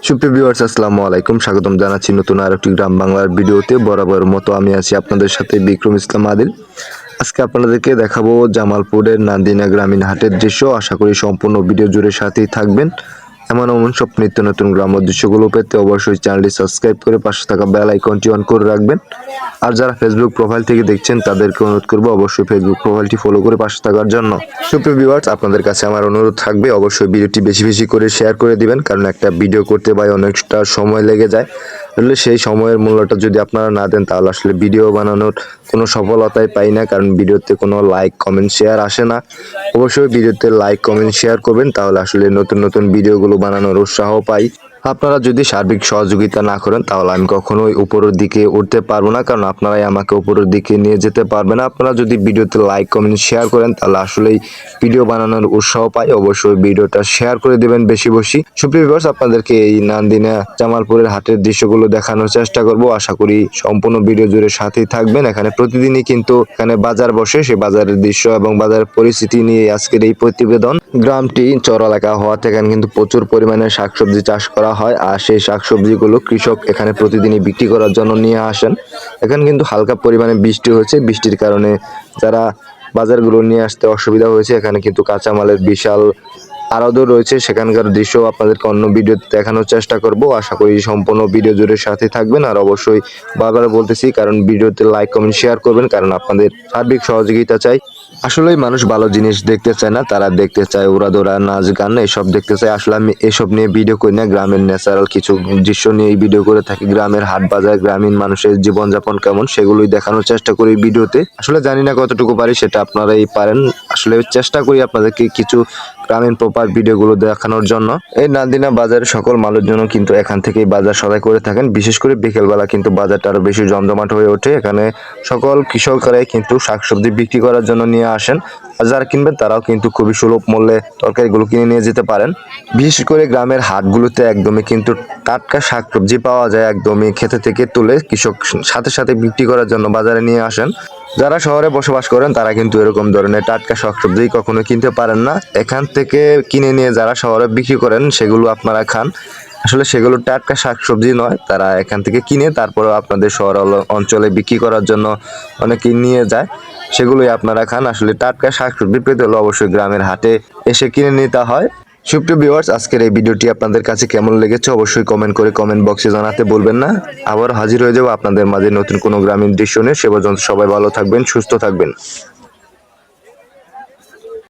সুপ্রিয় ভিউয়ার্স, আসসালামু আলাইকুম। স্বাগতম জানাচ্ছি নতুন আরেকটি গ্রাম বাংলার ভিডিওতে। বরাবর মতো আমি আছি আপনাদের সাথে বিক্রম ইসলাম আদিল। আজকে আপনাদেরকে দেখাবো জামালপুরের নান্দিনা গ্রামীণ হাটের দৃশ্য। আশা করি সম্পূর্ণ ভিডিও জুড়ে সাথেই থাকবেন। এমন সব নিত্য নতুন গ্রাম্য দৃশ্যগুলো পেতে অবশ্যই চ্যানেলটি সাবস্ক্রাইব করে পাশে থাকা বেল আইকনটি অন করে রাখবেন। আর যারা ফেসবুক প্রোফাইল থেকে দেখছেন তাদেরকে অনুরোধ করবো অবশ্যই ফেসবুক প্রোফাইলটি ফলো করে পাশে থাকার জন্য। সুপ্রিয় ভিউয়ার্স, আপনাদের কাছে আমার অনুরোধ থাকবে অবশ্যই ভিডিওটি বেশি বেশি করে শেয়ার করে দিবেন, কারণ একটা ভিডিও করতে ভাই অনেকটা সময় লেগে যায়। আসলে সেই সময়ের মূল্যটা যদি আপনারা না দেন তাহলে আসলে ভিডিও বানানোর কোনো সফলতাই পাই না, কারণ ভিডিওতে কোনো লাইক কমেন্ট শেয়ার আসে না। অবশ্যই ভিডিওতে লাইক কমেন্ট শেয়ার করবেন, তাহলে আসলে নতুন নতুন ভিডিওগুলো বানানোর উৎসাহ পাই। আপনারা যদি সার্বিক সহযোগিতা না করেন তাহলে আমি কখনোই উপরের দিকে উঠতে পারবো না, কারণ আপনারাই আমাকে উপরের দিকে নিয়ে যেতে পারবেন না। আপনারা যদি ভিডিওতে লাইক কমেন্ট শেয়ার করেন তাহলে আসলেই ভিডিও বানানোর উৎসাহ পাই। অবশ্যই ভিডিওটা শেয়ার করে দেবেন বেশি বেশি। সুপ্রিয় ভিউয়ার্স, আপনাদেরকে এই নান্দিনা জামালপুরের হাটের দৃশ্যগুলো দেখানোর চেষ্টা করব। আশা করি সম্পূর্ণ ভিডিও জুড়ে সাথেই থাকবেন। এখানে প্রতিদিনই কিন্তু এখানে বাজার বসে, সেই বাজারের দৃশ্য এবং বাজারের পরিস্থিতি নিয়ে আজকের এই প্রতিবেদন। গ্রামটি চর এলাকা হওয়াতে এখানে কিন্তু প্রচুর পরিমাণে শাকসবজি চাষ করা হয়, আর সেই শাকসবজিগুলো কৃষক এখানে প্রতিদিনই বিক্রি করার জন্য নিয়ে আসেন। এখানে কিন্তু হালকা পরিমাণে বৃষ্টি হয়েছে, বৃষ্টির কারণে যারা বাজারগুলো নিয়ে আসতে অসুবিধা হয়েছে। এখানে কিন্তু কাঁচামালের বিশাল আড়তও রয়েছে, সেখানকার দৃশ্য আপনাদেরকে অন্য ভিডিওতে দেখানোর চেষ্টা করব। আশা করি সম্পূর্ণ ভিডিও জুড়ে সাথে থাকবেন। আর অবশ্যই বারবার বলতেছি, কারণ ভিডিওতে লাইক কমেন্ট শেয়ার করবেন, কারণ আপনাদের সার্বিক সহযোগিতা চাই। আসলেই মানুষ ভালো জিনিস দেখতে চায় না, তারা দেখতে চায় উড়াদোড়া, নাচ গান, এসব দেখতে চায়। আসলে আমি এসব নিয়ে ভিডিও করি না, গ্রামের ন্যাচারাল কিছু দৃশ্য নিয়ে ভিডিও করে থাকি। গ্রামের হাট বাজার, গ্রামীণ মানুষের জীবনযাপন কেমন সেগুলোই দেখানোর চেষ্টা করি ভিডিওতে। আসলে জানি না কতটুকু পারি, সেটা আপনারাই পারেন। আসলে চেষ্টা করি আপনাদেরকে কিছু গ্রামীণ প্রপার ভিডিওগুলো দেখানোর জন্য। এই নান্দিনা বাজারের সকল মানুষজন কিন্তু এখান থেকেই বাজার সদাই করে থাকেন। বিশেষ করে বিকেলবেলা কিন্তু বাজারটা আরো বেশি জমজমাট হয়ে ওঠে। এখানে সকল কৃষকরাই কিন্তু শাকসবজি বিক্রি করার জন্য নিয়ে আসেন। আর যারা কিনবেন তারাও কিন্তু খুবই সুলভ মূল্যে তরকারিগুলো কিনে নিয়ে যেতে পারেন। বিশেষ করে গ্রামের হাটগুলোতে একদমই কিন্তু টাটকা শাকসবজি পাওয়া যায়, একদমই ক্ষেত থেকে তুলে কৃষক সাথে সাথে বিক্রি করার জন্য বাজারে নিয়ে আসেন। যারা শহরে বসবাস করেন তারা কিন্তু এরকম ধরনের টাটকা শাকসবজি কখনো কিনতে পারেন না। এখান থেকে কিনে নিয়ে যারা শহরে বিক্রি করেন সেগুলো আপনারা খান। আসলে সেগুলো টাটকা শাকসবজি নয়, তারা এখান থেকে কিনে তারপরেও আপনাদের শহর অঞ্চলে বিক্রি করার জন্য অনেকেই নিয়ে যায়, সেগুলোই আপনারা খান। আসলে টাটকা শাকসবজি পেতে হলে অবশ্যই গ্রামের হাটে এসে কিনে নিতে হয়। সুপ্রিয় ভিউয়ার্স, আজকের এই ভিডিওটি আপনাদের কাছে কেমন লেগেছে অবশ্যই কমেন্ট করে কমেন্ট বক্সে জানাতে বলবেন না। আবার হাজির হয়ে যাব আপনাদের মাঝে নতুন কোনো গ্রামীণ দৃশ্য নিয়ে। সে পর্যন্ত সবাই ভালো থাকবেন, সুস্থ থাকবেন।